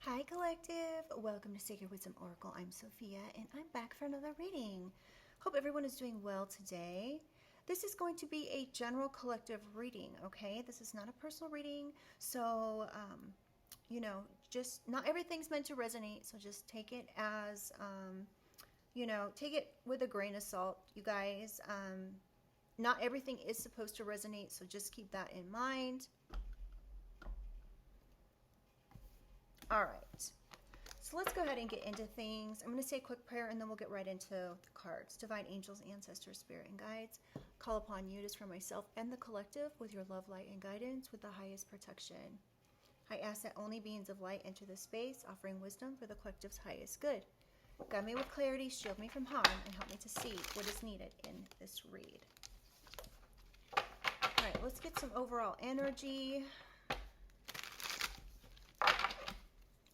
Hi Collective, welcome to Sacred Wisdom Oracle. I'm Sophia and I'm back for another reading. Hope everyone is doing well today. This is going to be a general collective reading, okay? This is not a personal reading, so, just not everything's meant to resonate, so just take it as, take it with a grain of salt, you guys. Not everything is supposed to resonate, so just keep that in mind. All right, so let's go ahead and get into things. I'm going to say a quick prayer and then we'll get right into the cards. Divine angels, ancestors, spirit, and guides, call upon you to for myself and the collective with your love, light, and guidance with the highest protection. I ask that only beings of light enter this space, offering wisdom for the collective's highest good. Guide me with clarity, shield me from harm, and help me to see what is needed in this read. All right, let's get some overall energy.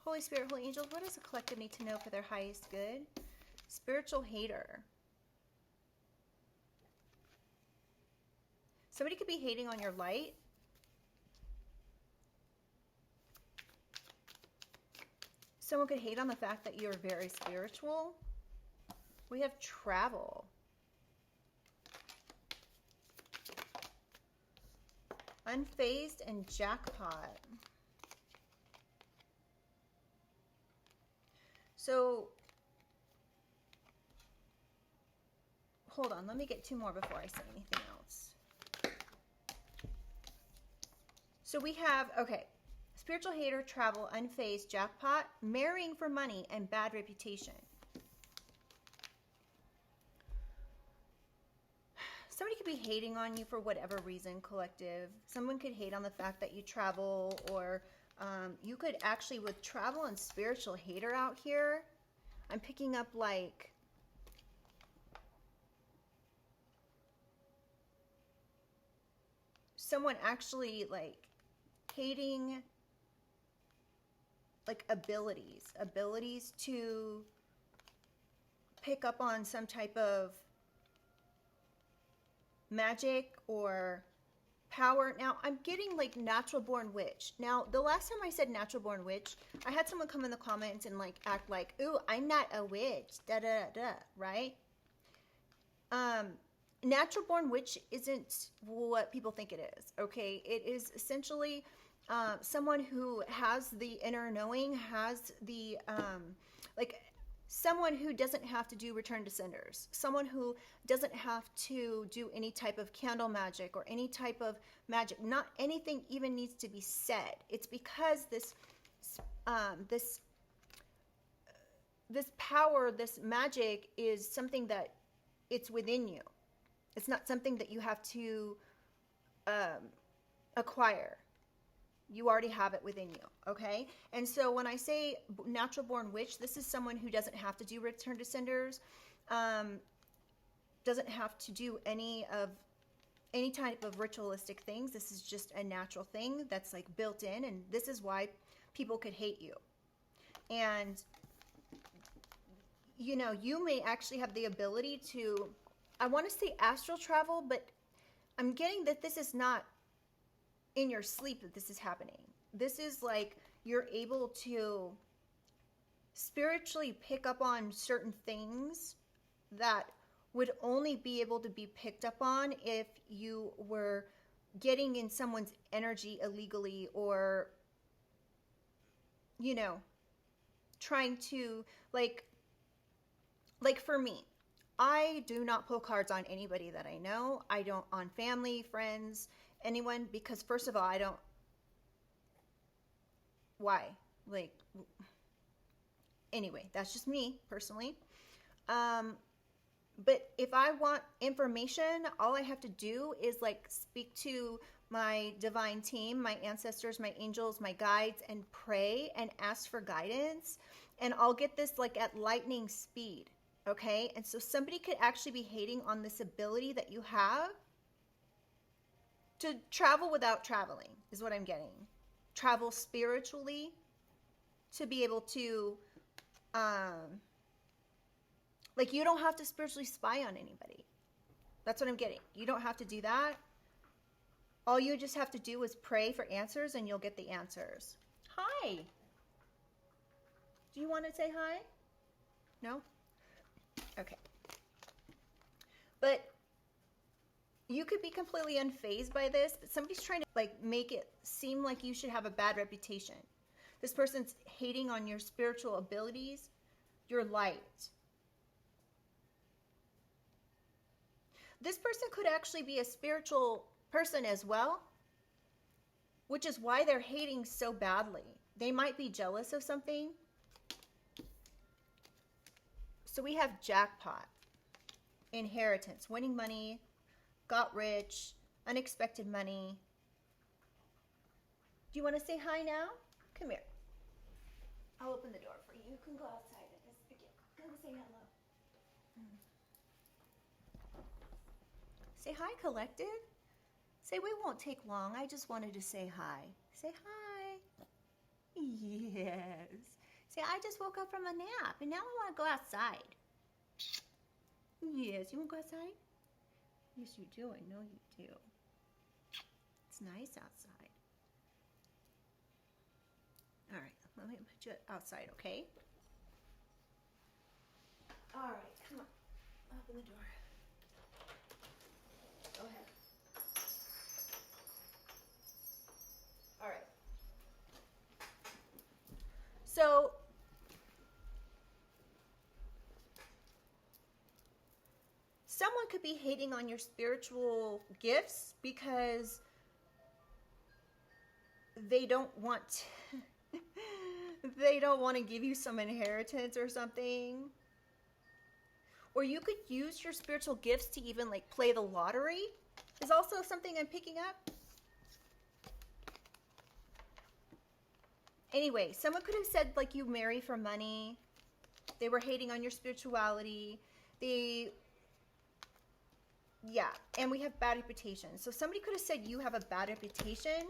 Holy Spirit, Holy Angels, what does the collective need to know for their highest good? Spiritual hater. Somebody could be hating on your light. Someone could hate on the fact that you're very spiritual. We have travel. Unfazed and jackpot. So, hold on. Let me get two more before I say anything else. So we have, okay, spiritual hater, travel, unfazed, jackpot, marrying for money, and bad reputation. Somebody could be hating on you for whatever reason, collective. Someone could hate on the fact that you travel, or you could actually, with travel and spiritual hater out here, I'm picking up like someone actually like hating like abilities to pick up on some type of magic or power. Now, I'm getting like natural born witch. Now, the last time I said natural born witch, I had someone come in the comments and like act like, ooh, I'm not a witch, da da da, right? Natural born witch isn't what people think it is, okay? It is essentially someone who has the inner knowing, has the, someone who doesn't have to do return to senders, someone who doesn't have to do any type of candle magic or any type of magic. Not anything even needs to be said. It's because this power, this magic is something that it's within you. It's not something that you have to acquire. You already have it within you, okay? And so when I say natural born witch, this is someone who doesn't have to do return to senders, doesn't have to do any type of ritualistic things. This is just a natural thing that's like built in, and this is why people could hate you. And you may actually have the ability to, I want to say astral travel, but I'm getting that this is not in your sleep that this is happening. This is like you're able to spiritually pick up on certain things that would only be able to be picked up on if you were getting in someone's energy illegally, or trying to like for me, I do not pull cards on anybody that I know. I don't on family, friends, anyone, because first of all, I don't, why? Like, anyway, that's just me personally. But if I want information, all I have to do is like speak to my divine team, my ancestors, my angels, my guides, and pray and ask for guidance. And I'll get this like at lightning speed. Okay. And so somebody could actually be hating on this ability that you have to travel without traveling, is what I'm getting. Travel spiritually to be able to, like you don't have to spiritually spy on anybody. That's what I'm getting. You don't have to do that. All you just have to do is pray for answers and you'll get the answers. Hi. Do you want to say hi? No? Okay. But you could be completely unfazed by this, but somebody's trying to like make it seem like you should have a bad reputation. This person's hating on your spiritual abilities, your light. This person could actually be a spiritual person as well, which is why they're hating so badly. They might be jealous of something. So we have jackpot, inheritance, winning money, got rich, unexpected money. Do you want to say hi now? Come here. I'll open the door for you. You can go outside. Go say hello. Say hi, collective. Say, we won't take long. I just wanted to say hi. Say hi. Yes. Say, I just woke up from a nap and now I want to go outside. Yes, you want to go outside? Yes, you do. I know you do. It's nice outside. All right, let me put you outside, okay? All right, come on. Open the door. Go ahead. All right. So, someone could be hating on your spiritual gifts because they don't want they don't want to give you some inheritance or something. Or you could use your spiritual gifts to even like play the lottery. Is also something I'm picking up. Anyway, someone could have said like you marry for money. They were hating on your spirituality. Yeah, and we have bad reputation. So somebody could have said you have a bad reputation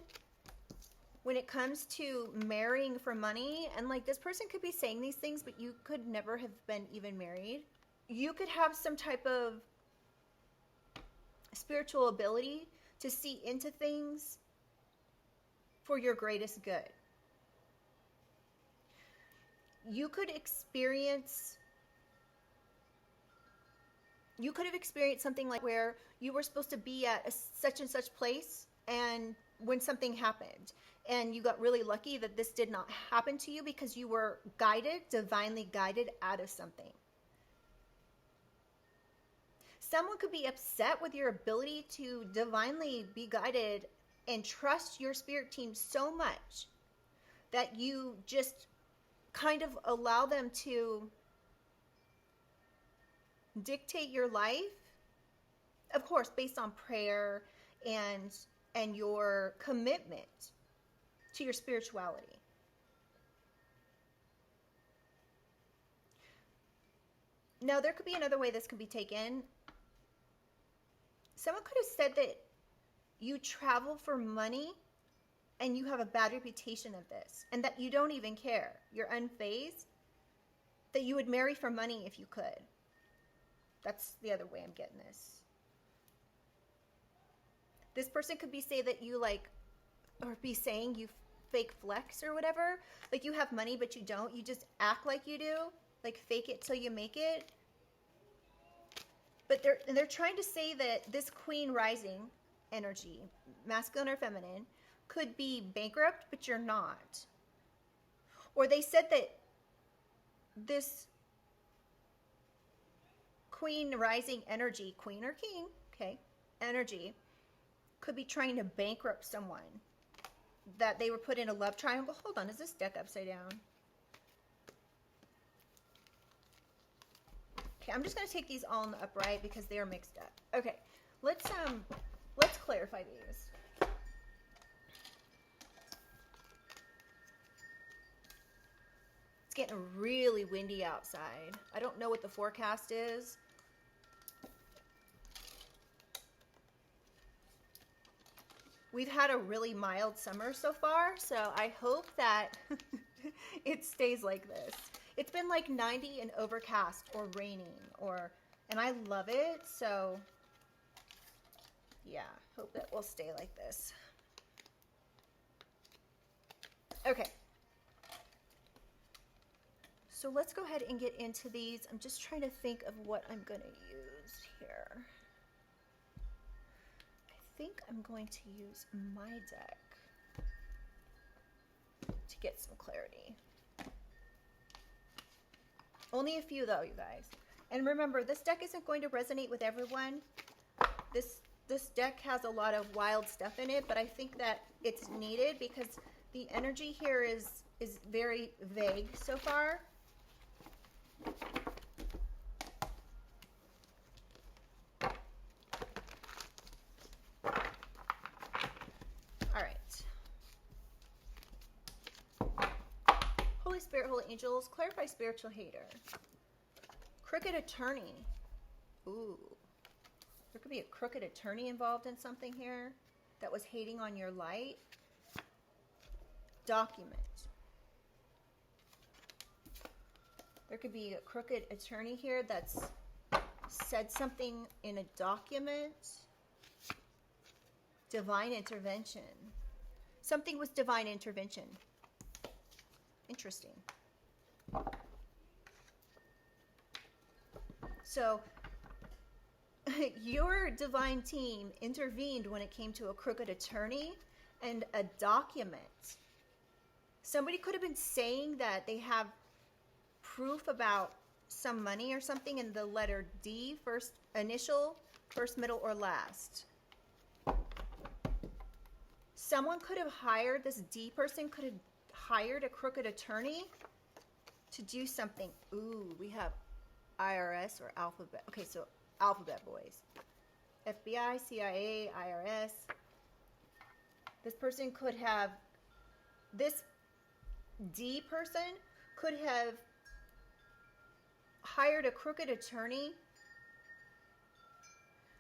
when it comes to marrying for money. And like this person could be saying these things, but you could never have been even married. You could have some type of spiritual ability to see into things for your greatest good. You could have experienced something like where you were supposed to be at such and such place, and when something happened and you got really lucky that this did not happen to you because you were divinely guided out of something. Someone could be upset with your ability to divinely be guided and trust your spirit team so much that you just kind of allow them to dictate your life, of course, based on prayer and your commitment to your spirituality. Now, there could be another way this could be taken. Someone could have said that you travel for money and you have a bad reputation of this, and that you don't even care. You're unfazed, that you would marry for money if you could. That's the other way I'm getting this. This person could be saying that you saying you fake flex or whatever. Like you have money, but you don't. You just act like you do. Like fake it till you make it. But they're trying to say that this queen rising energy, masculine or feminine, could be bankrupt, but you're not. Or they said that this queen rising energy, queen or king, okay, energy, could be trying to bankrupt someone. That they were put in a love triangle. Hold on, is this deck upside down? Okay, I'm just going to take these all in the upright because they are mixed up. Okay, let's clarify these. It's getting really windy outside. I don't know what the forecast is. We've had a really mild summer so far, so I hope that it stays like this. It's been like 90 and overcast or raining, and I love it, so yeah, hope that will stay like this. Okay. So let's go ahead and get into these. I'm just trying to think of what I'm going to use here. I think I'm going to use my deck to get some clarity. Only a few though, you guys. And remember, this deck isn't going to resonate with everyone. This deck has a lot of wild stuff in it, but I think that it's needed because the energy here is very vague so far. All right. Holy Spirit, Holy Angels, clarify spiritual hater. Crooked attorney. Ooh. There could be a crooked attorney involved in something here that was hating on your light. Document. There could be a crooked attorney here that's said something in a document. Divine intervention. Something was divine intervention. Interesting. So, your divine team intervened when it came to a crooked attorney and a document. Somebody could have been saying that they have proof about some money or something in the letter D, first initial, first, middle, or last. Someone could have hired, this D person could have hired a crooked attorney to do something. Ooh, we have IRS or alphabet. Okay, so alphabet boys. FBI, CIA, IRS. This person could have, this D person could have hired a crooked attorney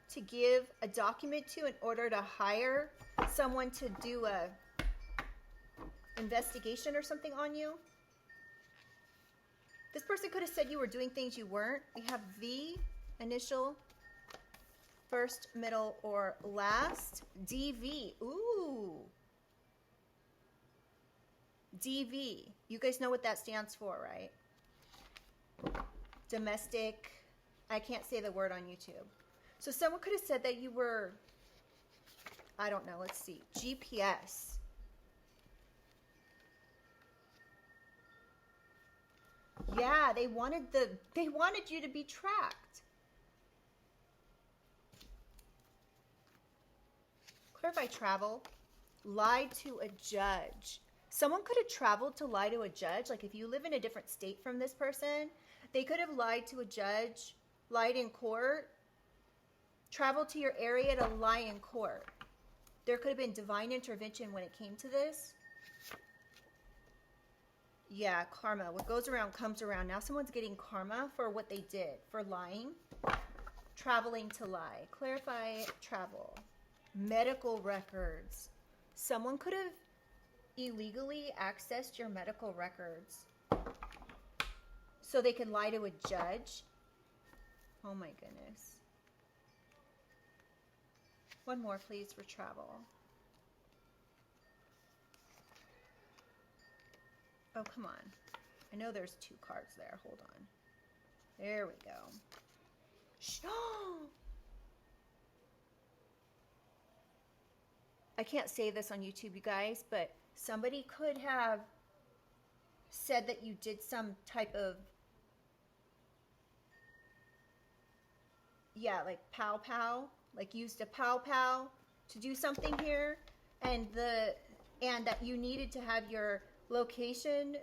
to give a document to in order to hire someone to do a investigation or something on you. This person could have said you were doing things you weren't. We have V, initial, first, middle, or last. DV. Ooh. DV. You guys know what that stands for, right? Domestic. I can't say the word on YouTube. So someone could have said that you were, I don't know, let's see, GPS. Yeah, they wanted you to be tracked. Clarify travel. Lied to a judge. Someone could have traveled to lie to a judge. Like if you live in a different state from this person, they could have lied to a judge, lied in court, traveled to your area to lie in court. There could have been divine intervention when it came to this. Yeah, karma. What goes around comes around. Now someone's getting karma for what they did, for lying. Traveling to lie. Clarify travel. Medical records. Someone could have illegally accessed your medical records so they could lie to a judge. Oh my goodness. One more, please, for travel. Oh, come on. I know there's 2 cards there. Hold on. There we go. Shh. I can't say this on YouTube, you guys, but somebody could have said that you did some type of, yeah, like pow, like used a pow to do something here, and that you needed to have your location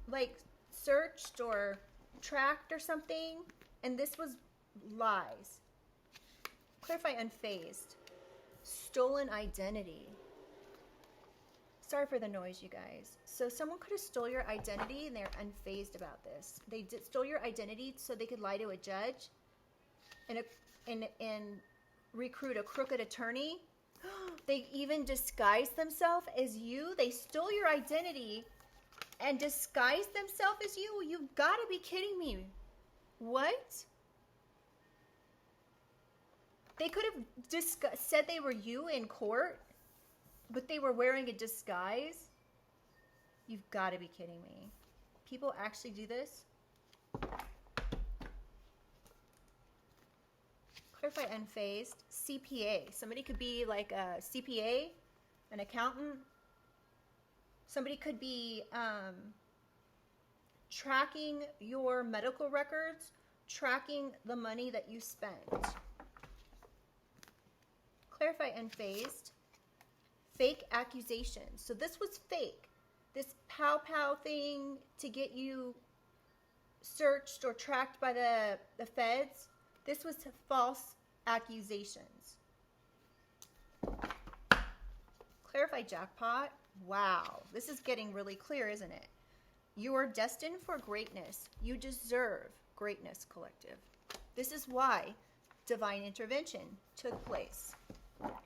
like searched or tracked or something, and this was lies. Clarify unfazed. Stolen identity. Sorry for the noise, you guys. So someone could have stole your identity and they're unfazed about this. They stole your identity so they could lie to a judge and recruit a crooked attorney. They even disguised themselves as you. They stole your identity and disguised themselves as you. You've got to be kidding me. What? They could have said they were you in court, but they were wearing a disguise. You've got to be kidding me. people actually do this? Clarify unfazed. CPA. Somebody could be like a CPA, an accountant. Somebody could be tracking your medical records, tracking the money that you spent. Clarify unfazed. Fake accusations. So this was fake. This pow thing to get you searched or tracked by the feds. This was false accusations. Clarify jackpot. Wow. This is getting really clear, isn't it? You are destined for greatness. You deserve greatness, collective. This is why divine intervention took place.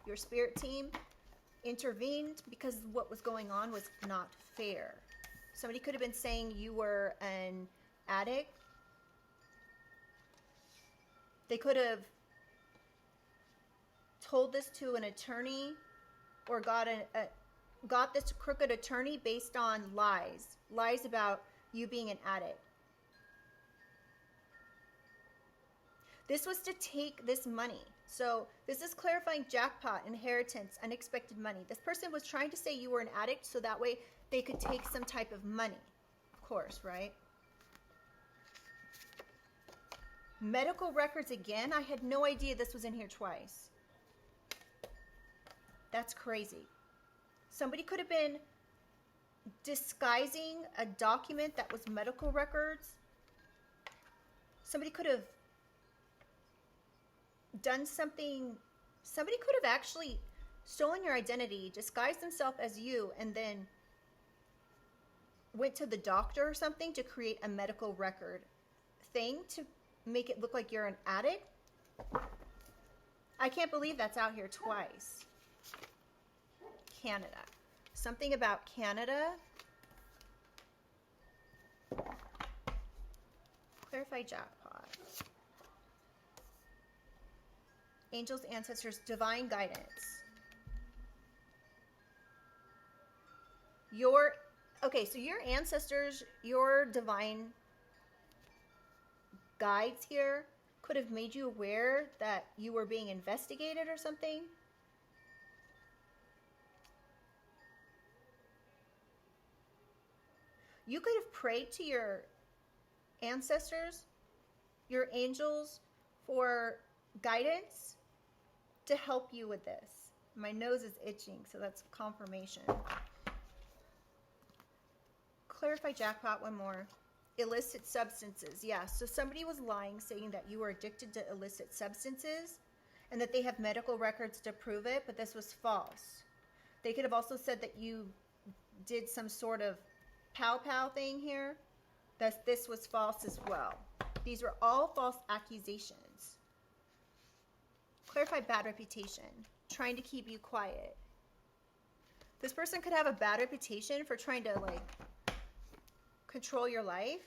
Your spirit team intervened because what was going on was not fair. Somebody could have been saying you were an addict. They could have told this to an attorney or got this crooked attorney based on lies about you being an addict. This was to take this money. So this is clarifying jackpot, inheritance, unexpected money. This person was trying to say you were an addict so that way they could take some type of money. Of course, right? Medical records again. I had no idea this was in here twice. That's crazy. Somebody could have been disguising a document that was medical records. Somebody could have done something. Somebody could have actually stolen your identity, disguised themselves as you, and then went to the doctor or something to create a medical record thing to make it look like you're an addict. I can't believe that's out here twice. Canada. Something about Canada. Clarify jackpot. Angels, ancestors, divine guidance. So your ancestors, your divine guides here could have made you aware that you were being investigated or something. You could have prayed to your ancestors, your angels, for guidance to help you with this. My nose is itching, so that's confirmation. Clarify jackpot one more. Illicit substances. Yeah, so somebody was lying saying that you were addicted to illicit substances and that they have medical records to prove it, but this was false. They could have also said that you did some sort of pow thing here. That this was false as well. These were all false accusations. Clarify bad reputation. Trying to keep you quiet. This person could have a bad reputation for trying to control your life.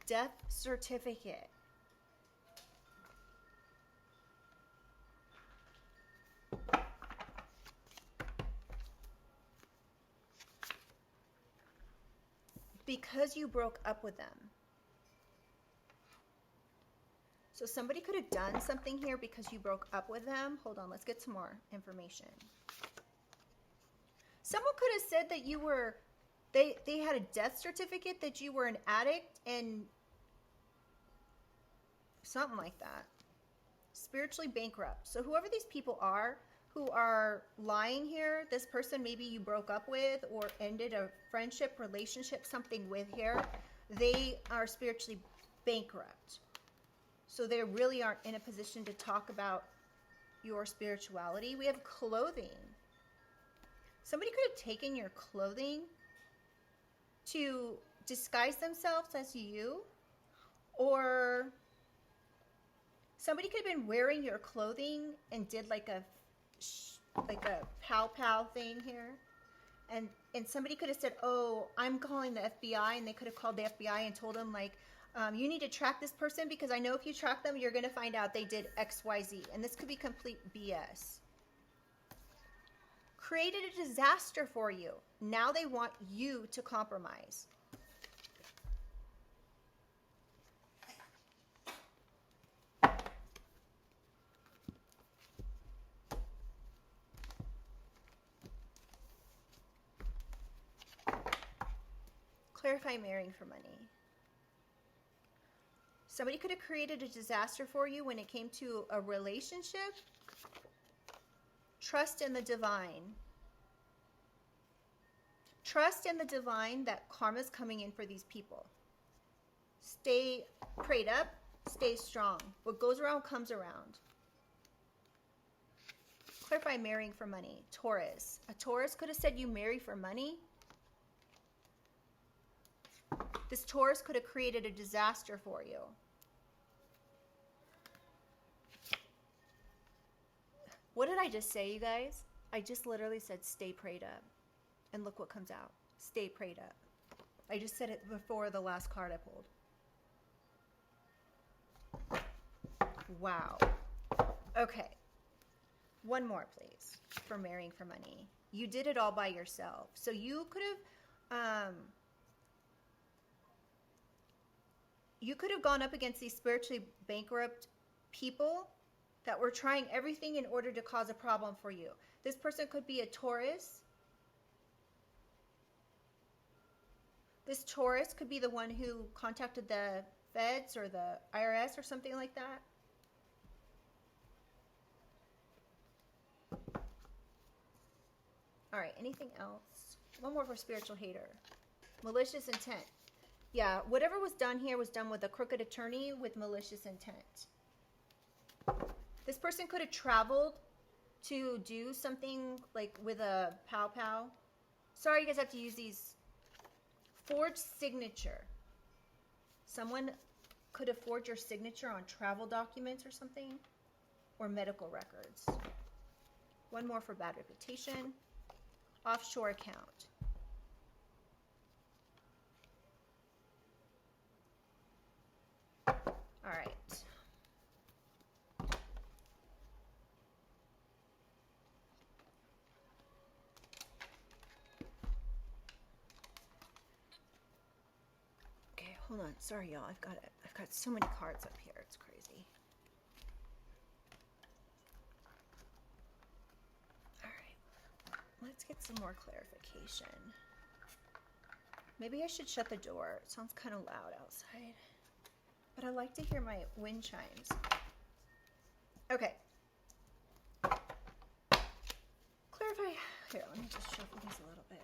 Death certificate. Because you broke up with them. So somebody could have done something here because you broke up with them. Hold on, let's get some more information. Someone could have said that you were, they had a death certificate that you were an addict and something like that. Spiritually bankrupt. So whoever these people are who are lying here, this person maybe you broke up with or ended a friendship, relationship, something with here, they are spiritually bankrupt. So they really aren't in a position to talk about your spirituality. We have clothing. Somebody could have taken your clothing to disguise themselves as you, or somebody could have been wearing your clothing and did like a pow thing here, and somebody could have said, oh, I'm calling the FBI, and they could have called the FBI and told them you need to track this person because I know if you track them you're going to find out they did XYZ, and this could be complete BS. Created a disaster for you. now they want you to compromise. Clarify marrying for money. Somebody could have created a disaster for you when it came to a relationship. Trust in the divine. Trust in the divine that karma's coming in for these people. Stay prayed up, stay strong. What goes around comes around. Clarify marrying for money. Taurus. A Taurus could have said you marry for money. This Taurus could have created a disaster for you. What did I just say, you guys? I just literally said stay prayed up. And look what comes out. Stay prayed up. I just said it before the last card I pulled. Wow. Okay. One more, please, for marrying for money. You did it all by yourself. So you could have gone up against these spiritually bankrupt people that were trying everything in order to cause a problem for you. This person could be a Taurus. This Taurus could be the one who contacted the feds or the IRS or something like that. All right, anything else? One more for spiritual hater. Malicious intent. Yeah, whatever was done here was done with a crooked attorney with malicious intent. This person could have traveled to do something like with a pow. Sorry, you guys have to use these. Forged signature. Someone could have forged your signature on travel documents or something. Or medical records. One more for bad reputation. Offshore account. All right. Okay, hold on. Sorry, y'all. I've got so many cards up here. It's crazy. All right. Let's get some more clarification. Maybe I should shut the door. It sounds kind of loud outside. But I like to hear my wind chimes. Okay. Clarify. Here, let me just shuffle these a little bit.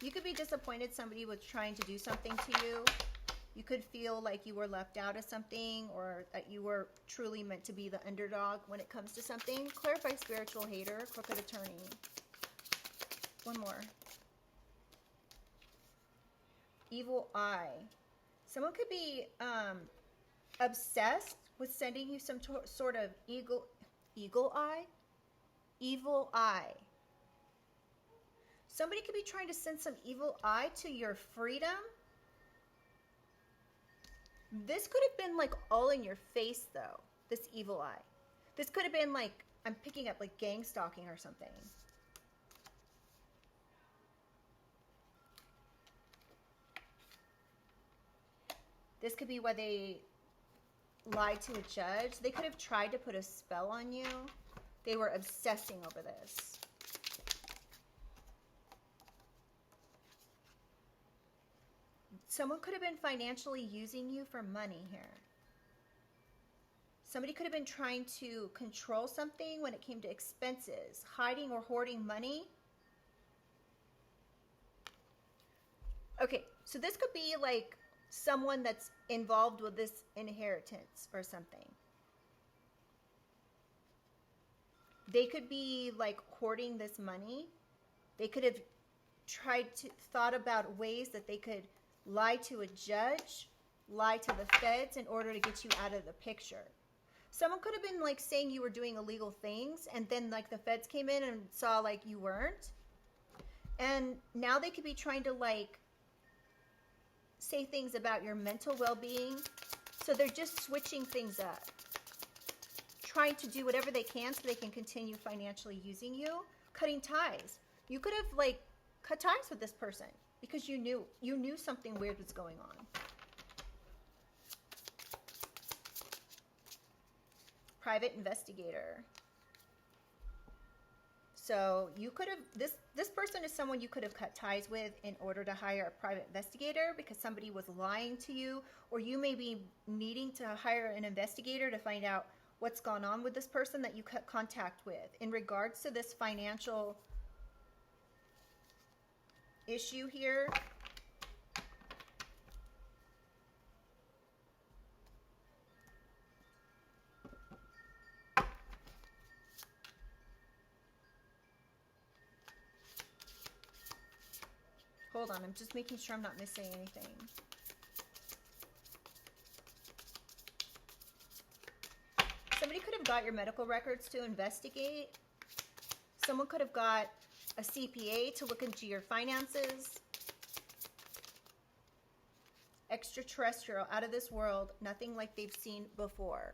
You could be disappointed somebody was trying to do something to you. You could feel like you were left out of something or that you were truly meant to be the underdog when it comes to something. Clarify spiritual hater, crooked attorney. One more. Evil eye. Someone could be obsessed with sending you some sort of evil eye. Somebody could be trying to send some evil eye to your freedom. This could have been like all in your face though, this evil eye. This could have been like, I'm picking up like gang stalking or something. This could be why they lied to a judge. They could have tried to put a spell on you. They were obsessing over this. Someone could have been financially using you for money here. Somebody could have been trying to control something when it came to expenses, hiding or hoarding money. Okay, so this could be like someone that's involved with this inheritance or something. They could be like hoarding this money. They could have thought about ways that they could lie to a judge, lie to the feds in order to get you out of the picture. Someone could have been like saying you were doing illegal things and then like the feds came in and saw like you weren't. And now they could be trying to like say things about your mental well-being. So they're just switching things up. trying to do whatever they can so they can continue financially using you. Cutting ties. You could have like cut ties with this person because you knew something weird was going on. Private investigator. So you could have, this person is someone you could have cut ties with in order to hire a private investigator because somebody was lying to you, or you may be needing to hire an investigator to find out what's gone on with this person that you cut contact with in regards to this financial issue here. Hold on, I'm just making sure I'm not missing anything. Somebody could have got your medical records to investigate. Someone could have got a CPA to look into your finances. Extraterrestrial, out of this world, nothing like they've seen before.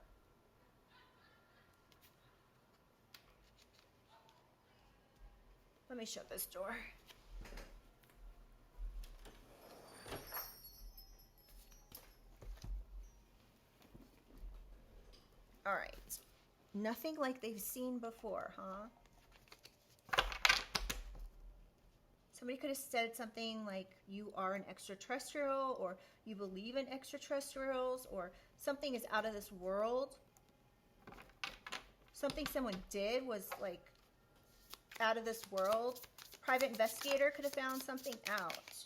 Let me shut this door. All right. Nothing like they've seen before, huh? Somebody could have said something like you are an extraterrestrial, or you believe in extraterrestrials, or something is out of this world. Something someone did was like out of this world. Private investigator could have found something out.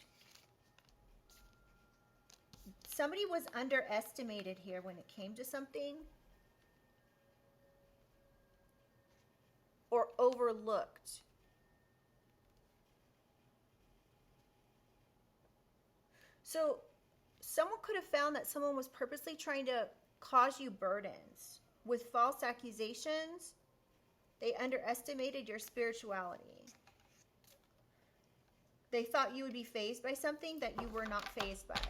Somebody was underestimated here when it came to something. Or overlooked. So someone could have found that someone was purposely trying to cause you burdens with false accusations. They underestimated your spirituality. They thought you would be fazed by something that you were not fazed by.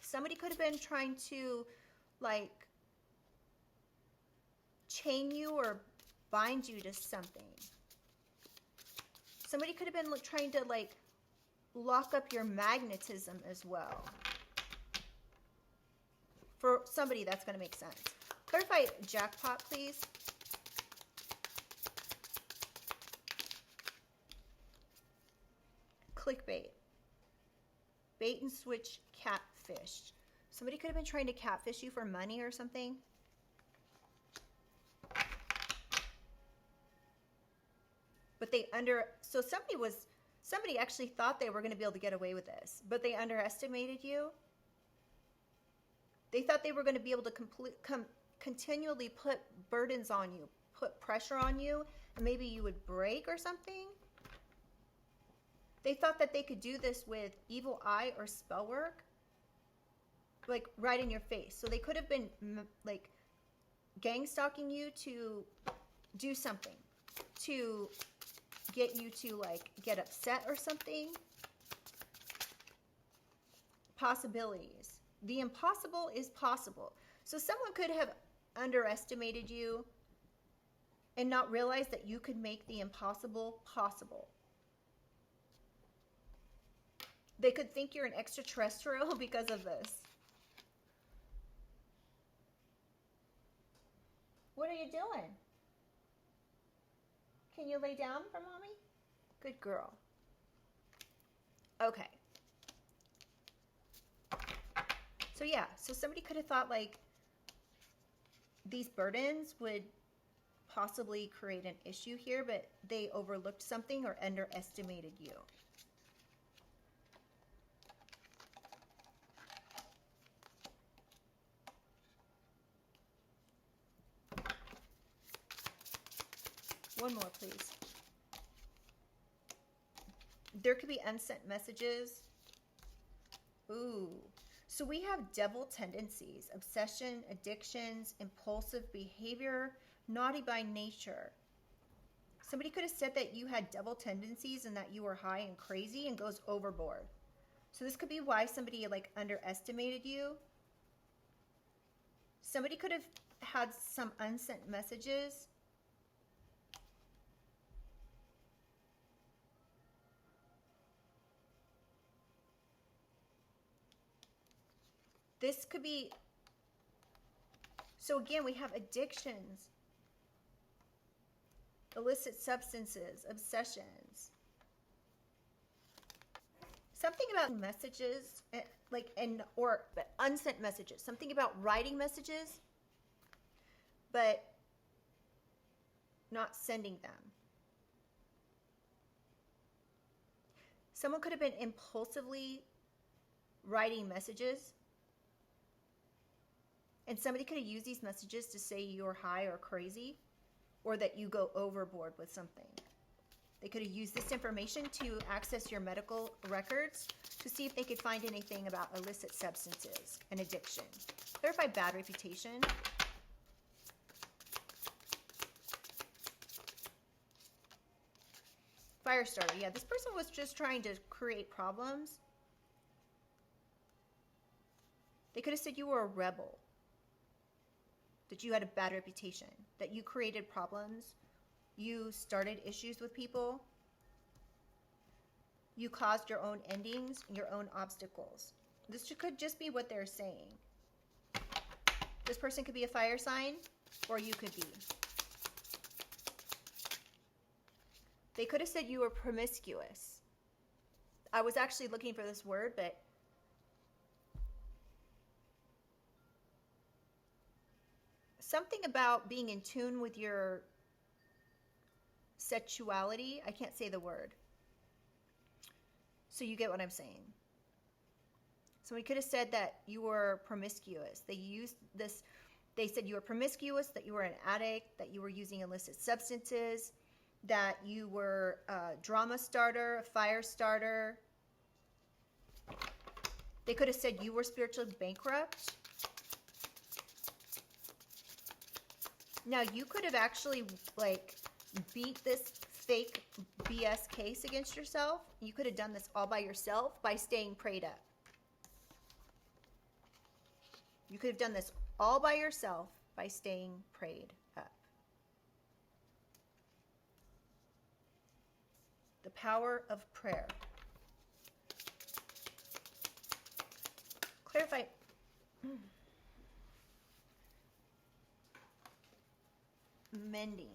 Somebody could have been trying to like chain you or bind you to something. Somebody could have been trying to like lock up your magnetism as well. For somebody, that's going to make sense. Clarify jackpot, please. Clickbait. Bait and switch catfish. Somebody could have been trying to catfish you for money or something. But so somebody actually thought they were going to be able to get away with this, but they underestimated you. They thought they were going to be able to continually put burdens on you, put pressure on you, and maybe you would break or something. They thought that they could do this with evil eye or spell work, like right in your face. So they could have been like gang stalking you to do something, to get you to like get upset or something. Possibilities. The impossible is possible. So someone could have underestimated you and not realized that you could make the impossible possible. They could think you're an extraterrestrial because of this. What are you doing? Can you lay down for mommy? Good girl. Okay. So yeah, so somebody could have thought like these burdens would possibly create an issue here, but they overlooked something or underestimated you. One more, please. There could be unsent messages. Ooh. So we have devil tendencies, obsession, addictions, impulsive behavior, naughty by nature. Somebody could have said that you had devil tendencies and that you were high and crazy and goes overboard. So this could be why somebody like underestimated you. Somebody could have had some unsent messages. This could be, so again, we have addictions, illicit substances, obsessions. Something about messages, or unsent messages. Something about writing messages, but not sending them. Someone could have been impulsively writing messages, and somebody could have used these messages to say you're high or crazy, or that you go overboard with something. They could have used this information to access your medical records to see if they could find anything about illicit substances and addiction. Clarify bad reputation. Firestarter. Yeah, this person was just trying to create problems. They could have said you were a rebel, that you had a bad reputation, that you created problems, you started issues with people, you caused your own endings, your own obstacles. This could just be what they're saying. This person could be a fire sign, or you could be. They could have said you were promiscuous. I was actually looking for this word, but something about being in tune with your sexuality. I can't say the word. So you get what I'm saying. So we could have said that you were promiscuous. They used this. They said you were promiscuous, that you were an addict, that you were using illicit substances, that you were a drama starter, a fire starter. They could have said you were spiritually bankrupt. Now, you could have actually, beat this fake BS case against yourself. You could have done this all by yourself by staying prayed up. You could have done this all by yourself by staying prayed up. The power of prayer. Clarify. Mending.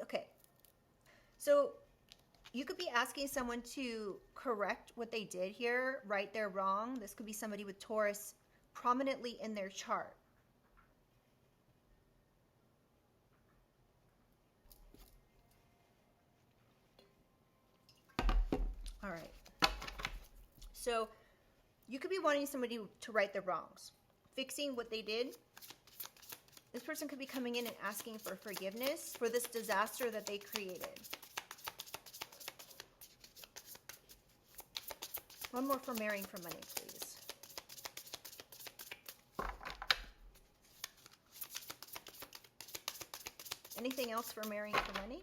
Okay. So you could be asking someone to correct what they did here, right their wrong. This could be somebody with Taurus prominently in their chart. All right. So you could be wanting somebody to right their wrongs, fixing what they did. This person could be coming in and asking for forgiveness for this disaster that they created. One more for marrying for money, please. Anything else for marrying for money?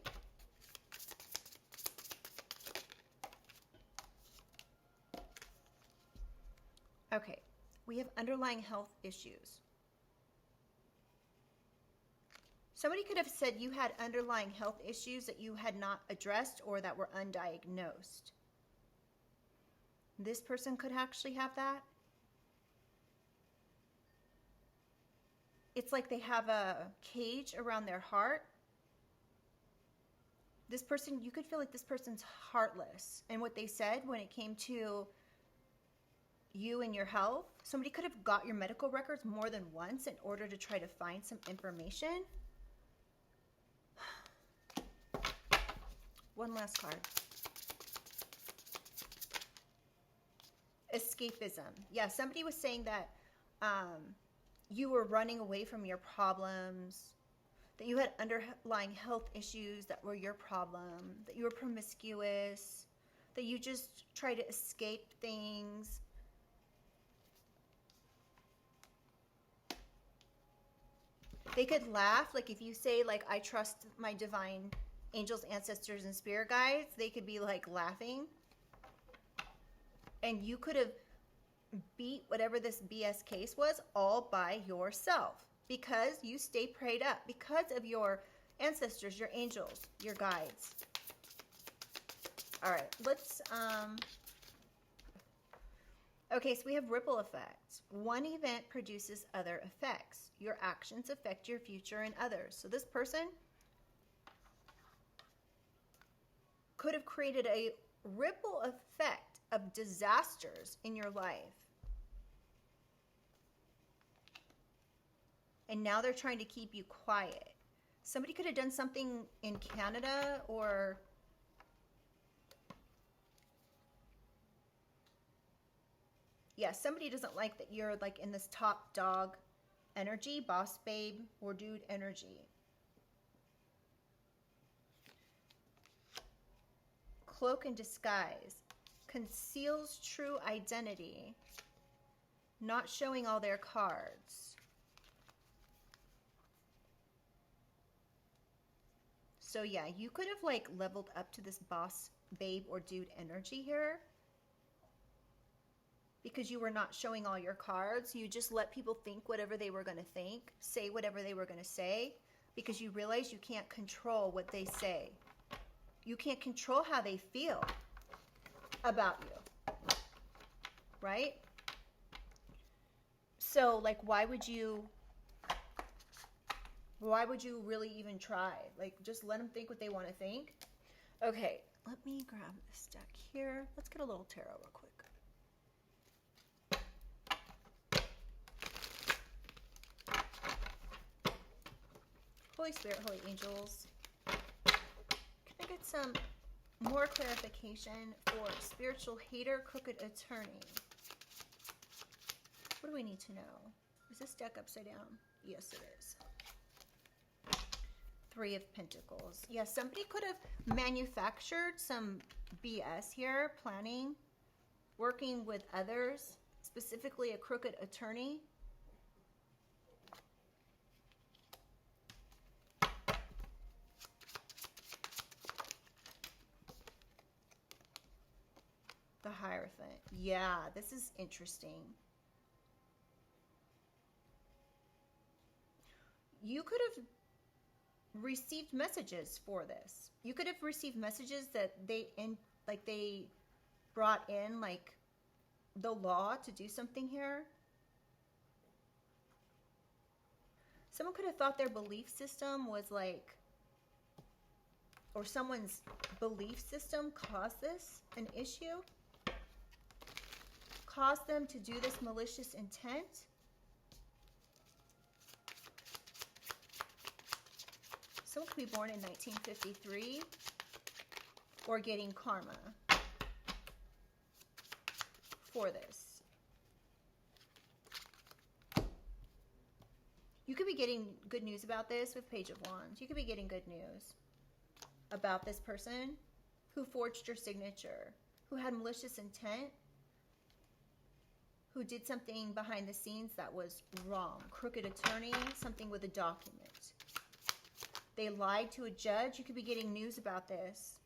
Okay, we have underlying health issues. Somebody could have said you had underlying health issues that you had not addressed or that were undiagnosed. This person could actually have that. It's like they have a cage around their heart. This person, you could feel like this person's heartless. And what they said when it came to you and your health, somebody could have got your medical records more than once in order to try to find some information. One last card. Escapism. Yeah, somebody was saying that you were running away from your problems, that you had underlying health issues that were your problem, that you were promiscuous, that you just try to escape things. They could laugh, like if you say, like, I trust my divine angels, ancestors, and spirit guides, they could be like laughing. And you could have beat whatever this BS case was all by yourself because you stay prayed up, because of your ancestors, your angels, your guides. All right, let's, okay, so we have ripple effects. One event produces other effects. Your actions affect your future and others. So this person could have created a ripple effect of disasters in your life. And now they're trying to keep you quiet. Somebody could have done something in Canada, or yeah, somebody doesn't like that you're like in this top dog energy, boss babe or dude energy. Cloak and disguise conceals true identity, not showing all their cards. So yeah, you could have like leveled up to this boss babe or dude energy here because you were not showing all your cards. You just let people think whatever they were going to think, say whatever they were going to say, because you realize you can't control what they say. You can't control how they feel about you, right? So like, why would you really even try? Like, just let them think what they want to think. Okay, let me grab this deck here. Let's get a little tarot real quick. Holy Spirit, Holy Angels, can I get some more clarification for spiritual hater, crooked attorney? What do we need to know? Is this deck upside down? Yes, it is. Three of Pentacles. Yeah, somebody could have manufactured some BS here, planning, working with others, specifically a crooked attorney. The Hierophant. Yeah, this is interesting. You could have received messages for this. You could have received messages that they brought in like the law to do something here. Someone could have thought their belief system was like, or someone's belief system caused this an issue, caused them to do this malicious intent. Someone could be born in 1953 or getting karma for this. You could be getting good news about this with Page of Wands. You could be getting good news about this person who forged your signature, who had malicious intent, who did something behind the scenes that was wrong. Crooked attorney, something with a document. They lied to a judge. You could be getting news about this.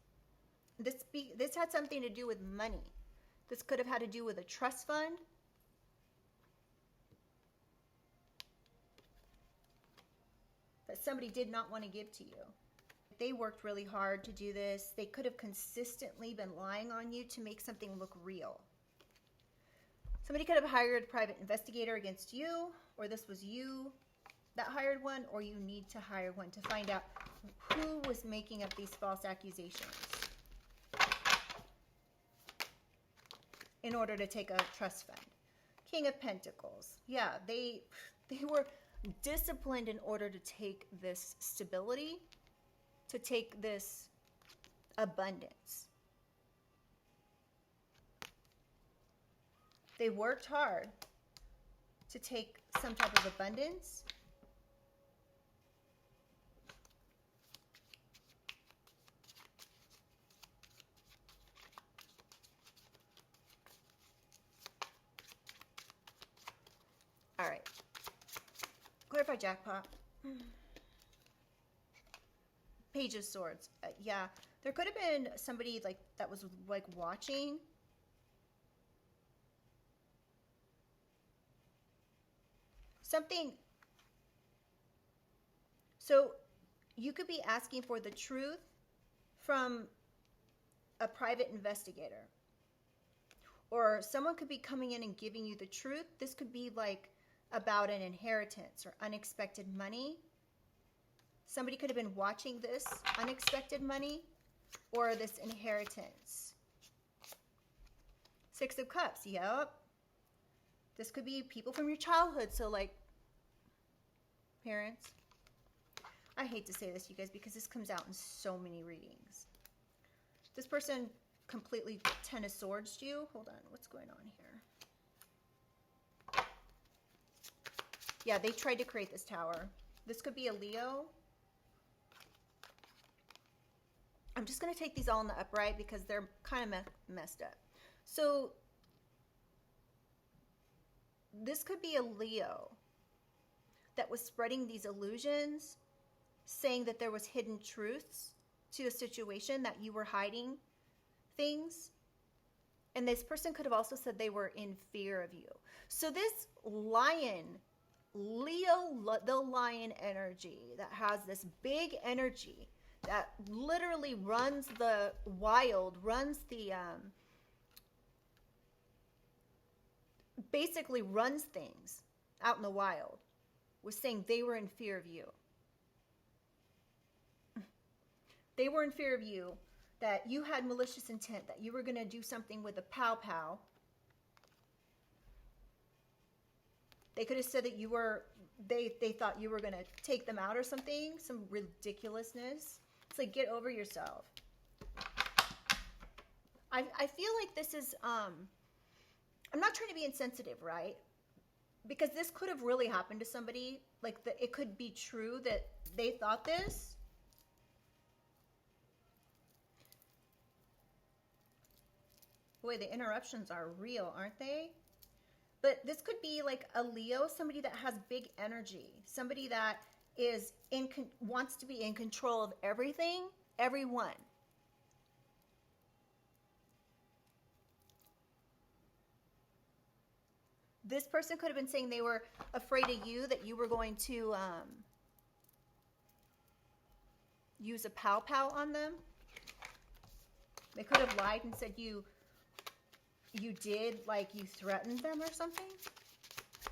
This had something to do with money. This could have had to do with a trust fund. That somebody did not want to give to you. They worked really hard to do this. They could have consistently been lying on you to make something look real. Somebody could have hired a private investigator against you, or this was you that hired one, or you need to hire one to find out who was making up these false accusations in order to take a trust fund. King of Pentacles. Yeah, they were disciplined in order to take this stability, to take this abundance. They worked hard to take some type of abundance. All right. Clarify jackpot. Page of Swords. Yeah, there could have been somebody like that was like watching. something. So you could be asking for the truth from a private investigator. Or someone could be coming in and giving you the truth. This could be like about an inheritance or unexpected money. Somebody could have been watching this unexpected money or this inheritance. Six of Cups, yep. This could be people from your childhood, so like parents. I hate to say this, you guys, because this comes out in so many readings. This person completely Ten of Swords you. Hold on, what's going on here? Yeah, they tried to create this tower. This could be a Leo. I'm just going to take these all in the upright because they're kind of messed up. So this could be a Leo that was spreading these illusions, saying that there was hidden truths to a situation, that you were hiding things. And this person could have also said they were in fear of you. So this lion, Leo, the lion energy that has this big energy that literally runs the wild, runs the, basically runs things out in the wild, was saying they were in fear of you. They were in fear of you, that you had malicious intent, that you were going to do something with a pow-pow. They could have said that you were, they thought you were going to take them out or something, some ridiculousness. It's like, get over yourself. I feel like this is, I'm not trying to be insensitive, right? Because this could have really happened to somebody. Like, it could be true that they thought this. Boy, the interruptions are real, aren't they? But this could be like a Leo, somebody that has big energy, somebody that is wants to be in control of everything, everyone. This person could have been saying they were afraid of you, that you were going to use a pow-pow on them. They could have lied and said you did, like you threatened them or something.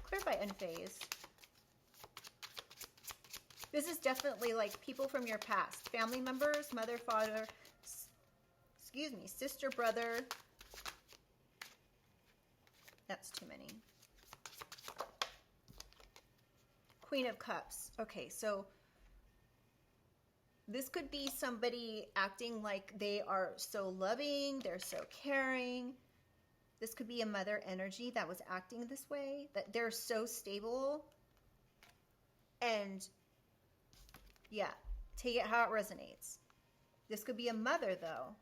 Clarify unphased. This is definitely like people from your past. Family members, mother, father, excuse me, sister, brother. That's too many. Queen of Cups. Okay, so this could be somebody acting like they are so loving, they're so caring. This could be a mother energy that was acting this way, that they're so stable. And yeah, take it how it resonates. This could be a mother, though.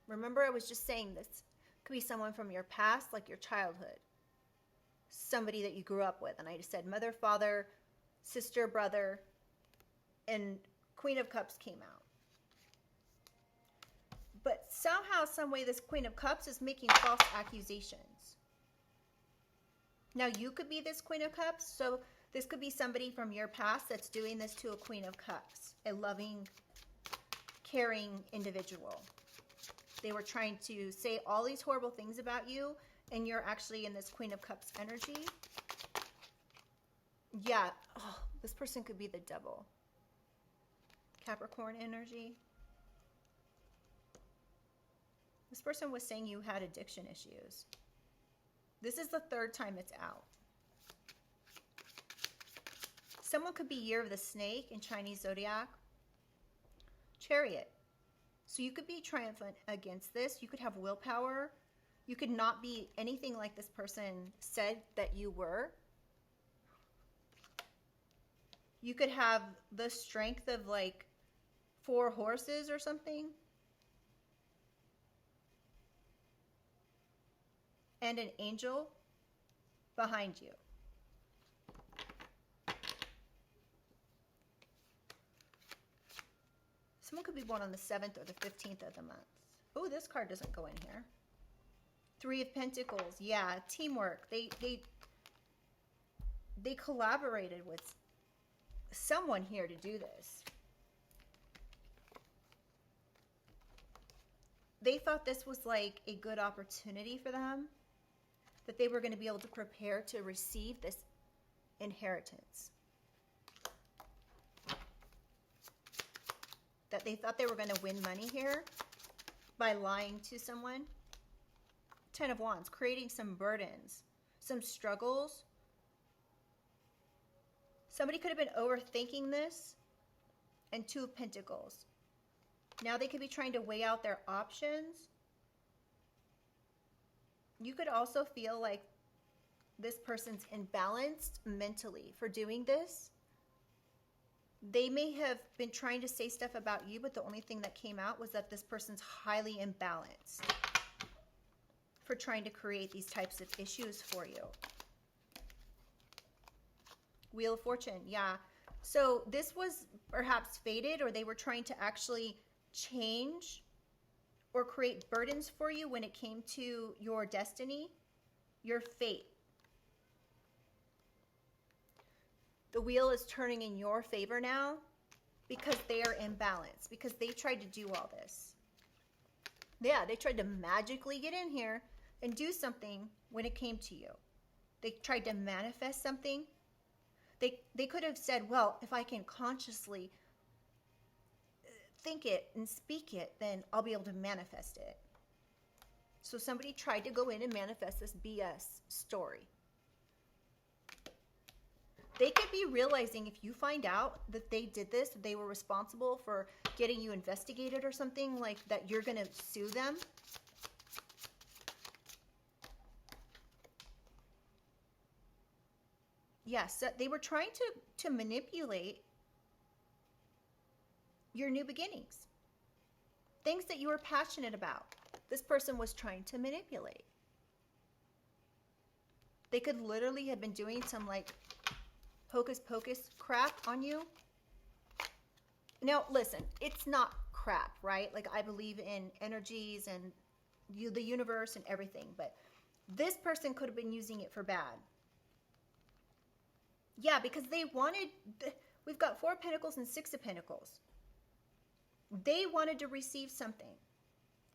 Remember, I was just saying this could be someone from your past, like your childhood. Somebody that you grew up with. And I just said mother, father, sister, brother, and Queen of Cups came out. But somehow, some way, this Queen of Cups is making false accusations. Now, you could be this Queen of Cups, so this could be somebody from your past that's doing this to a Queen of Cups, a loving, caring individual. They were trying to say all these horrible things about you, and you're actually in this Queen of Cups energy. Yeah, oh, this person could be the devil. Capricorn energy. This person was saying you had addiction issues. This is the third time it's out. Someone could be Year of the Snake in Chinese Zodiac. Chariot. So you could be triumphant against this. You could have willpower. You could not be anything like this person said that you were. You could have the strength of like 4 horses or something. And an angel behind you. Someone could be born on the 7th or the 15th of the month. Oh, this card doesn't go in here. 3 of Pentacles. Yeah, teamwork. they collaborated with someone here to do this. They thought this was like a good opportunity for them, that they were going to be able to prepare to receive this inheritance. That they thought they were going to win money here by lying to someone. 10 of Wands, creating some burdens, some struggles. Somebody could have been overthinking this. And 2 of Pentacles. Now they could be trying to weigh out their options. You could also feel like this person's imbalanced mentally for doing this. They may have been trying to say stuff about you, but the only thing that came out was that this person's highly imbalanced for trying to create these types of issues for you. Wheel of Fortune, yeah. So this was perhaps fated, or they were trying to actually change or create burdens for you when it came to your destiny, your fate. The wheel is turning in your favor now because they are imbalanced, because they tried to do all this. Yeah, they tried to magically get in here and do something when it came to you. They tried to manifest something. They could have said, well, if I can consciously think it and speak it, then I'll be able to manifest it. So somebody tried to go in and manifest this BS story. They could be realizing, if you find out that they did this, that they were responsible for getting you investigated or something like that, you're going to sue them. Yes, they were trying to manipulate your new beginnings. Things that you were passionate about. This person was trying to manipulate. They could literally have been doing some like hocus pocus crap on you. Now, listen, it's not crap, right? Like, I believe in energies and the universe and everything, but this person could have been using it for bad. Yeah, because they wanted, we've got 4 of Pentacles and 6 of Pentacles. They wanted to receive something.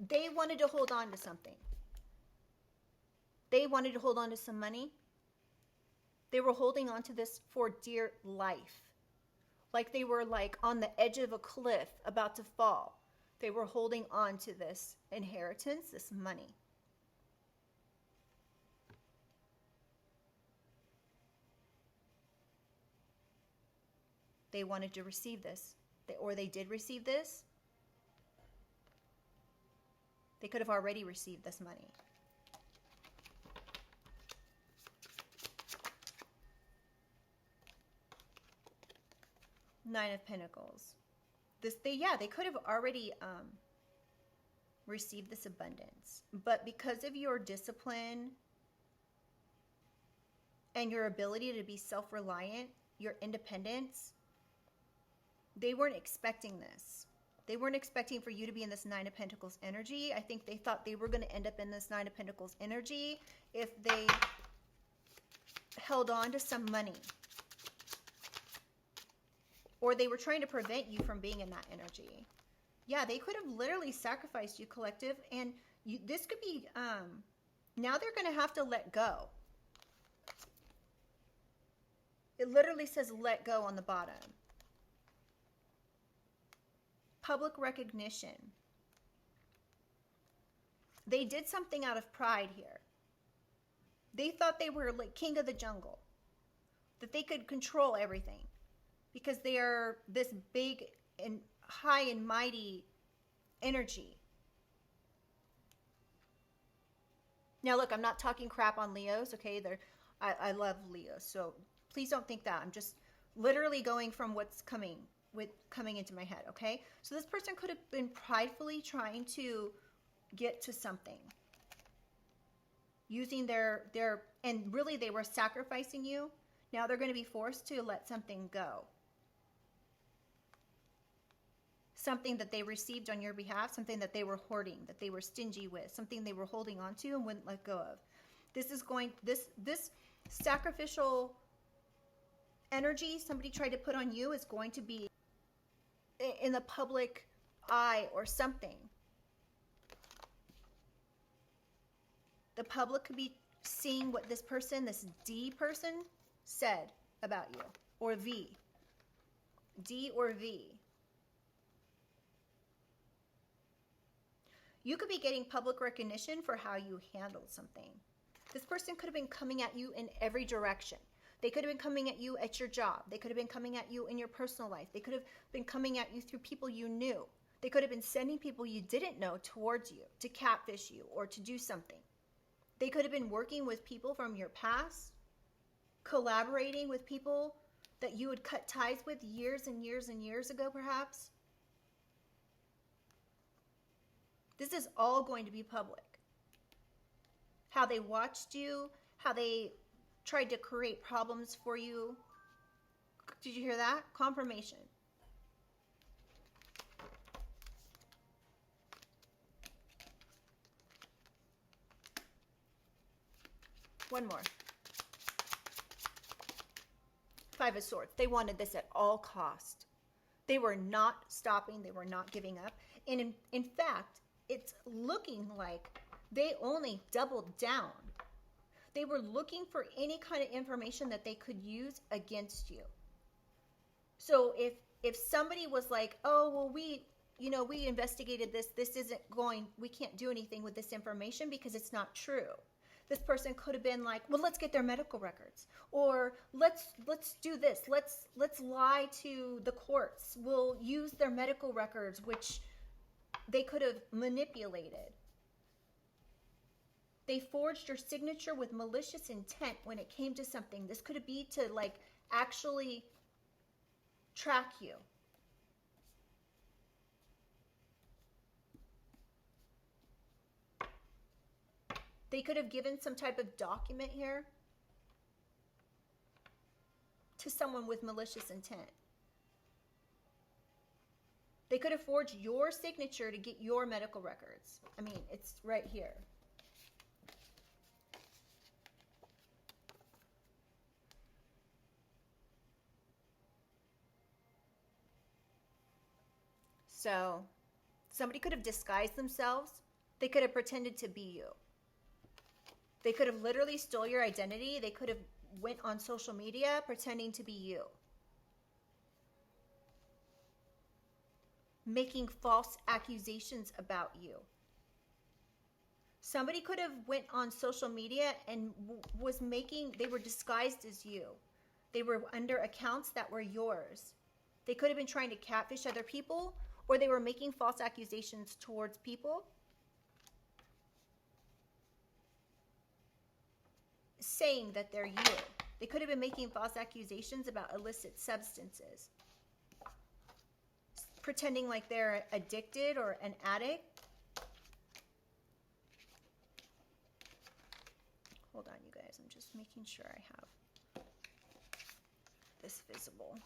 They wanted to hold on to something. They wanted to hold on to some money. They were holding on to this for dear life. Like they were like on the edge of a cliff about to fall. They were holding on to this inheritance, this money. They wanted to receive this, or they did receive this. They could have already received this money. Nine of Pentacles. They could have already received this abundance, but because of your discipline and your ability to be self-reliant, your independence, they weren't expecting this. They weren't expecting for you to be in this Nine of Pentacles energy. I think they thought they were going to end up in this Nine of Pentacles energy if they held on to some money. Or they were trying to prevent you from being in that energy. Yeah, they could have literally sacrificed you, collective. And this could be, now they're going to have to let go. It literally says let go on the bottom. Public recognition. They did something out of pride here. They thought they were like king of the jungle. That they could control everything. Because they are this big and high and mighty energy. Now look, I'm not talking crap on Leos, okay? I love Leos, so please don't think that. I'm just literally going from what's coming into my head, okay? So this person could have been pridefully trying to get to something. Using their and really they were sacrificing you. Now they're going to be forced to let something go. Something that they received on your behalf, something that they were hoarding, that they were stingy with, something they were holding on to and wouldn't let go of. This is going, this sacrificial energy somebody tried to put on you is going to be in the public eye or something. The public could be seeing what this person, this D person, said about you. Or V. D or V. You could be getting public recognition for how you handled something. This person could have been coming at you in every direction. They could have been coming at you at your job. They could have been coming at you in your personal life. They could have been coming at you through people you knew. They could have been sending people you didn't know towards you to catfish you or to do something. They could have been working with people from your past, collaborating with people that you had cut ties with years and years and years ago, perhaps. This is all going to be public. How they watched you, how they tried to create problems for you. Did you hear that? Confirmation. One more. Five of Swords. They wanted this at all cost. They were not stopping. They were not giving up. And in fact, it's looking like they only doubled down. They were looking for any kind of information that they could use against you. So if somebody was like, oh, well, we investigated this. This isn't going, we can't do anything with this information because it's not true. This person could have been like, well, let's get their medical records, or let's do this. Let's lie to the courts. We'll use their medical records, which they could have manipulated. They forged your signature with malicious intent when it came to something. This could be to like actually track you. They could have given some type of document here to someone with malicious intent. They could have forged your signature to get your medical records. I mean, it's right here. So, somebody could have disguised themselves. They could have pretended to be you. They could have literally stole your identity. They could have went on social media pretending to be you. Making false accusations about you. Somebody could have went on social media and they were disguised as you. They were under accounts that were yours. They could have been trying to catfish other people, or they were making false accusations towards people, saying that they're you. They could have been making false accusations about illicit substances, pretending like they're addicted or an addict. Hold on, you guys. I'm just making sure I have this visible.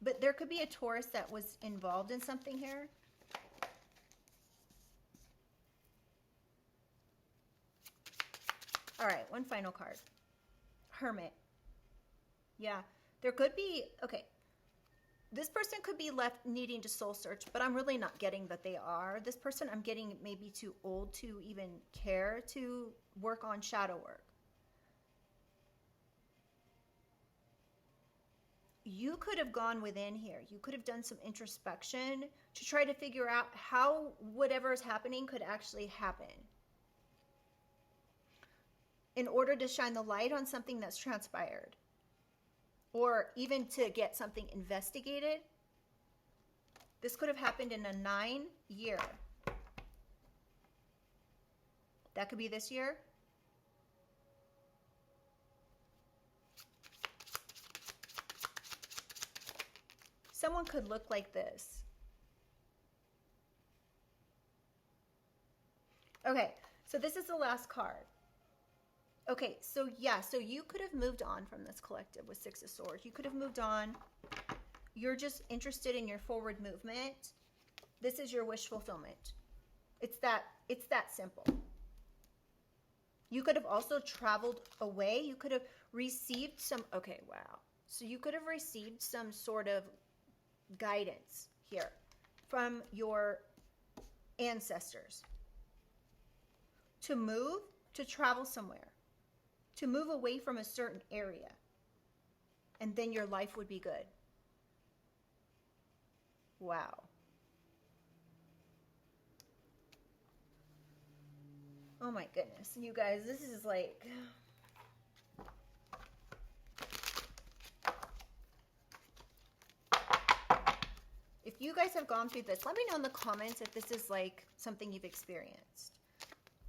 But there could be a Taurus that was involved in something here. All right, one final card. Hermit. Yeah, there could be, okay. This person could be left needing to soul search, but I'm really not getting that they are. This person I'm getting maybe too old to even care to work on shadow work. You could have gone within here. You could have done some introspection to try to figure out how whatever is happening could actually happen, in order to shine the light on something that's transpired, or even to get something investigated. This could have happened in a 9-year. That could be this year. Someone could look like this. Okay, so this is the last card. Okay, so yeah, so you could have moved on from this collective with Six of Swords. You could have moved on. You're just interested in your forward movement. This is your wish fulfillment. It's that simple. You could have also traveled away. You could have received some, okay, wow. So you could have received some sort of guidance here from your ancestors to move, to travel somewhere, to move away from a certain area, and then your life would be good. Wow. Oh my goodness, you guys, this is like... If you guys have gone through this, let me know in the comments if this is like something you've experienced.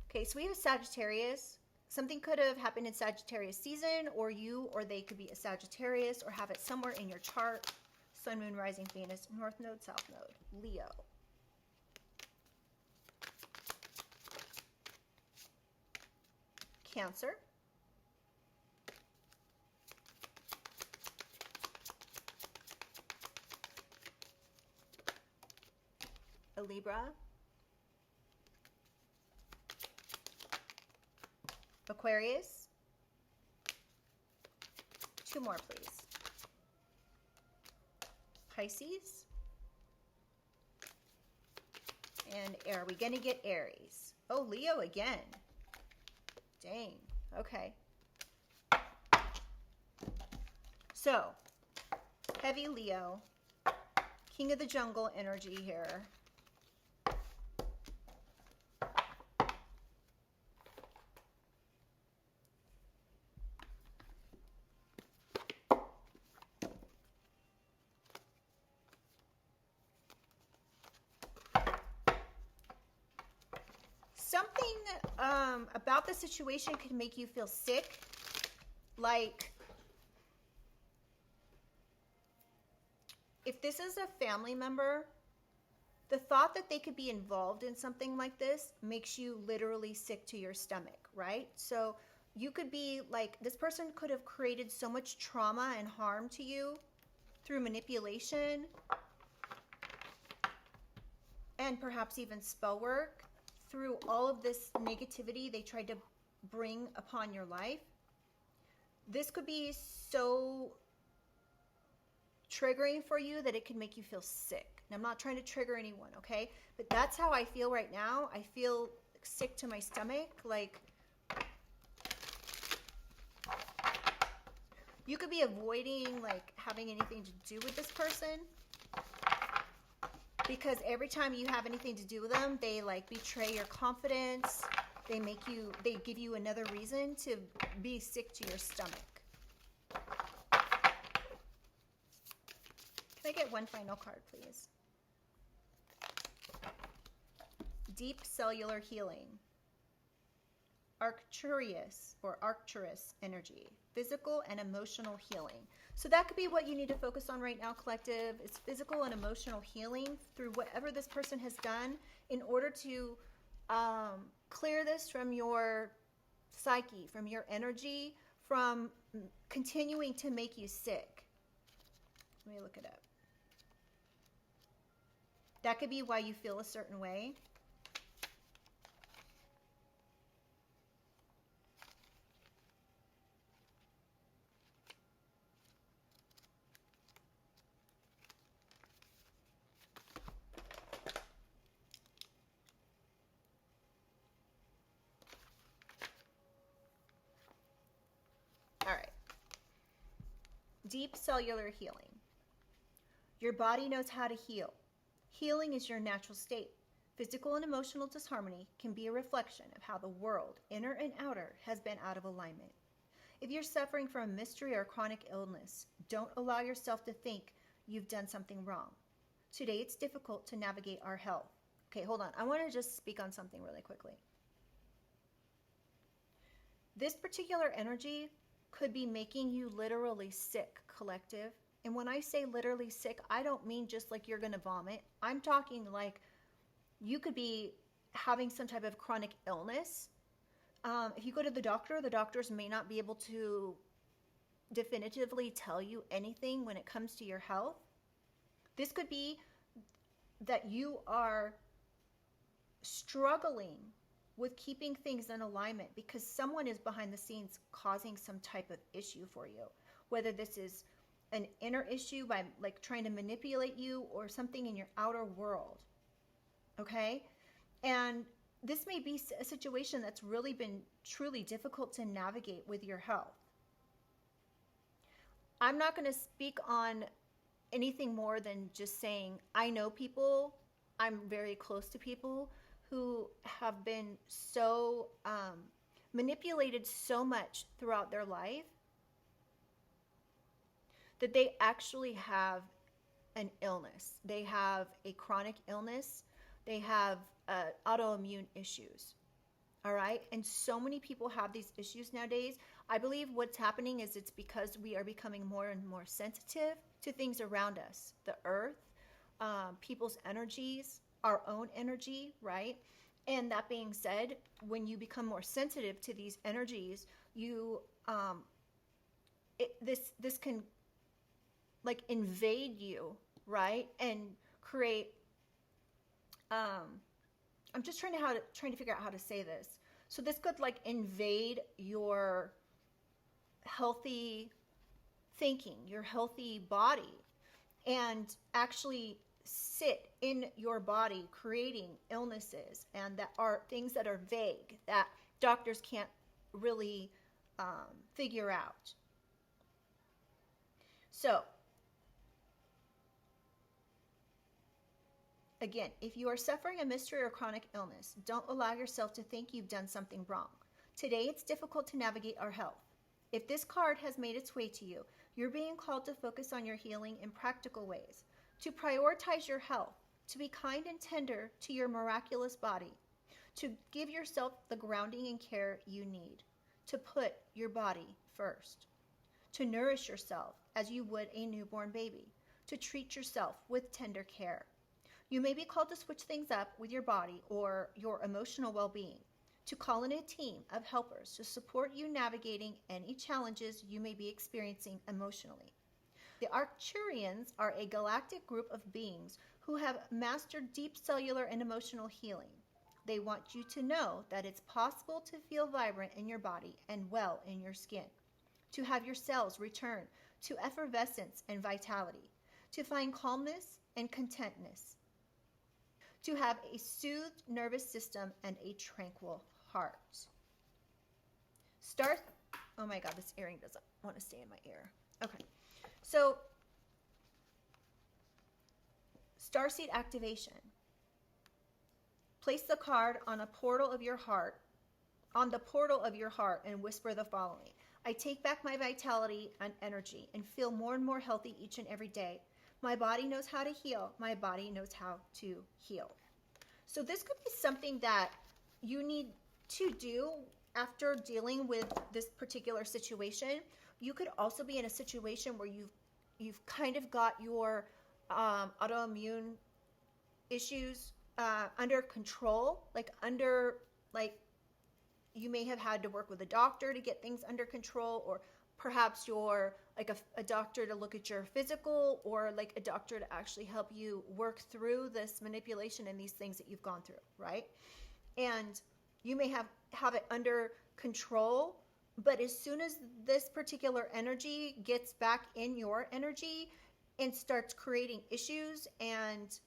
Okay, so we have Sagittarius. Something could have happened in Sagittarius season, or you or they could be a Sagittarius or have it somewhere in your chart. Sun, Moon, Rising, Venus, North Node, South Node, Leo. Cancer. A Libra. Aquarius. 2 more, please. Pisces. And are we going to get Aries? Oh, Leo again. Dang. Okay. So, heavy Leo. King of the jungle energy here. Something about the situation could make you feel sick, like if this is a family member, the thought that they could be involved in something like this makes you literally sick to your stomach, right? So you could be like, this person could have created so much trauma and harm to you through manipulation and perhaps even spell work. Through all of this negativity they tried to bring upon your life. This could be so triggering for you that it could make you feel sick. And I'm not trying to trigger anyone, okay? But that's how I feel right now. I feel sick to my stomach. Like, you could be avoiding like having anything to do with this person, because every time you have anything to do with them, they like betray your confidence. They give you another reason to be sick to your stomach. Can I get one final card, please? Deep cellular healing. Arcturus or Arcturus energy. Physical and emotional healing. So that could be what you need to focus on right now, collective. It's physical and emotional healing through whatever this person has done in order to clear this from your psyche, from your energy, from continuing to make you sick. Let me look it up. That could be why you feel a certain way. All right. Deep cellular healing. Your body knows how to heal. Healing is your natural state. Physical and emotional disharmony can be a reflection of how the world, inner and outer, has been out of alignment. If you're suffering from a mystery or chronic illness, don't allow yourself to think you've done something wrong. Today, it's difficult to navigate our health. Okay, hold on. I want to just speak on something really quickly. This particular energy could be making you literally sick, collective. And when I say literally sick, I don't mean just like you're going to vomit. I'm talking like you could be having some type of chronic illness. If you go to the doctors may not be able to definitively tell you anything when it comes to your health. This could be that you are struggling with keeping things in alignment because someone is behind the scenes causing some type of issue for you. Whether this is an inner issue by like trying to manipulate you, or something in your outer world. Okay? And this may be a situation that's really been truly difficult to navigate with your health. I'm not going to speak on anything more than just saying I know people, I'm very close to people who have been so manipulated so much throughout their life that they actually have an illness. They have a chronic illness. They have autoimmune issues. All right. And so many people have these issues nowadays. I believe what's happening is it's because we are becoming more and more sensitive to things around us, the earth, people's energies, our own energy, right? And that being said, when you become more sensitive to these energies, you this can like invade you, right? And create I'm just trying to figure out how to say this. So this could like invade your healthy thinking, your healthy body, and actually sit in your body, creating illnesses, and that are things that are vague, that doctors can't really figure out. So again, if you are suffering a mystery or chronic illness, don't allow yourself to think you've done something wrong. Today, it's difficult to navigate our health. If this card has made its way to you, you're being called to focus on your healing in practical ways, to prioritize your health, to be kind and tender to your miraculous body, to give yourself the grounding and care you need, to put your body first, to nourish yourself as you would a newborn baby, to treat yourself with tender care. You may be called to switch things up with your body or your emotional well-being, to call in a team of helpers to support you navigating any challenges you may be experiencing emotionally. The Arcturians are a galactic group of beings who have mastered deep cellular and emotional healing. They want you to know that it's possible to feel vibrant in your body and well in your skin, to have your cells return to effervescence and vitality, to find calmness and contentness, to have a soothed nervous system and a tranquil heart. Oh my God, this earring doesn't want to stay in my ear. Okay, so starseed activation. Place the card on the portal of your heart, and whisper the following. I take back my vitality and energy and feel more and more healthy each and every day. My body knows how to heal. My body knows how to heal. So this could be something that you need to do after dealing with this particular situation. You could also be in a situation where you've kind of got your autoimmune issues under control, you may have had to work with a doctor to get things under control, or perhaps you're like a doctor to look at your physical, or like a doctor to actually help you work through this manipulation and these things that you've gone through, right? And you may have it under control, but as soon as this particular energy gets back in your energy and starts creating issues and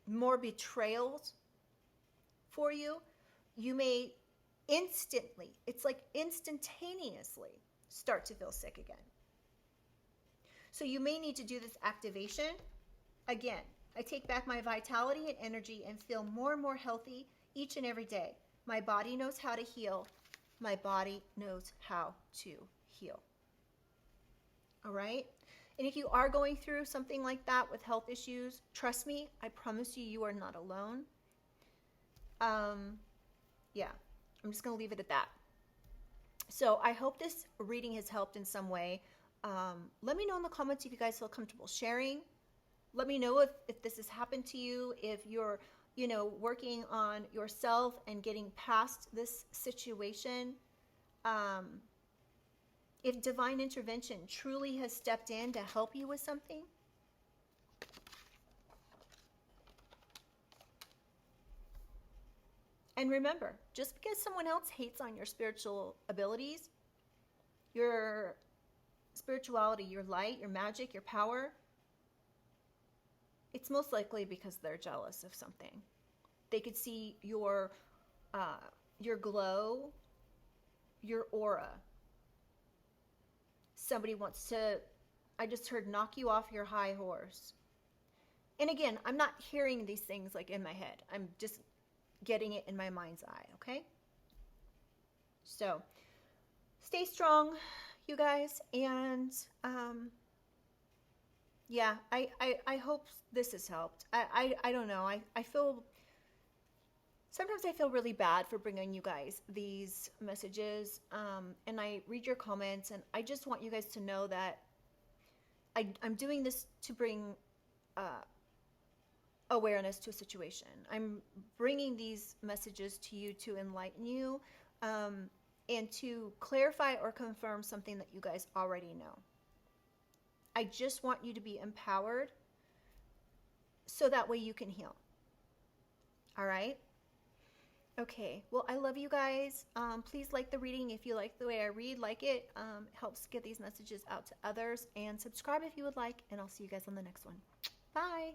more betrayals for you, you may instantaneously start to feel sick again. So you may need to do this activation. Again, I take back my vitality and energy and feel more and more healthy each and every day. My body knows how to heal. My body knows how to heal. All right? And if you are going through something like that with health issues, trust me, I promise you, you are not alone. Yeah, I'm just going to leave it at that. So I hope this reading has helped in some way. Let me know in the comments if you guys feel comfortable sharing. Let me know if this has happened to you, if you're, working on yourself and getting past this situation. If divine intervention truly has stepped in to help you with something. And remember, just because someone else hates on your spiritual abilities, spirituality, your light, your magic, your power, it's most likely because they're jealous of something. They could see your glow, your aura. Somebody wants to, I just heard, knock you off your high horse. And again, I'm not hearing these things like in my head. I'm just getting it in my mind's eye, okay? So, stay strong, you guys. And, yeah, I hope this has helped. I don't know. I feel, sometimes I feel really bad for bringing you guys these messages. And I read your comments, and I just want you guys to know that I'm doing this to bring awareness to a situation. I'm bringing these messages to you to enlighten you and to clarify or confirm something that you guys already know. I just want you to be empowered so that way you can heal. All right? Okay. Well, I love you guys. Please like the reading if you like the way I read. Like it. Helps get these messages out to others. And subscribe if you would like. And I'll see you guys on the next one. Bye.